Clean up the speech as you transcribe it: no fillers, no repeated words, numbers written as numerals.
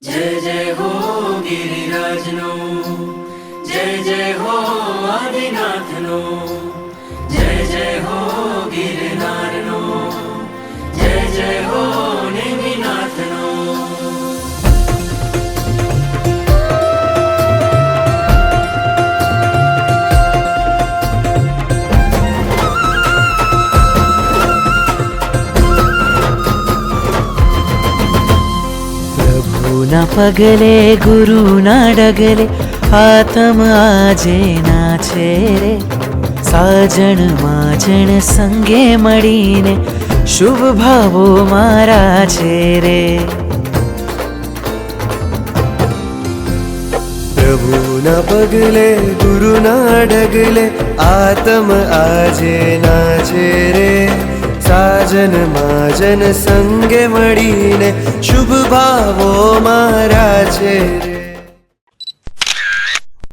जय जय हो गिरिराजनो, जय जय हो आदिनाथनो, जय जय हो गिरनारनो, जय जय हो नेमिनाथनो। પ્રભુના પગલે ગુરુના ડગલે આતમ આજે નાચે રે, સાજણ માજણ સંગે મળીને શુભ ભાવો મારા છે રે. પ્રભુના પગલે ગુરુના ડગલે આતમ આજે નાચે રે, સાજન માજન સંગે મળીને શુભ ભાવો મારા છે રે.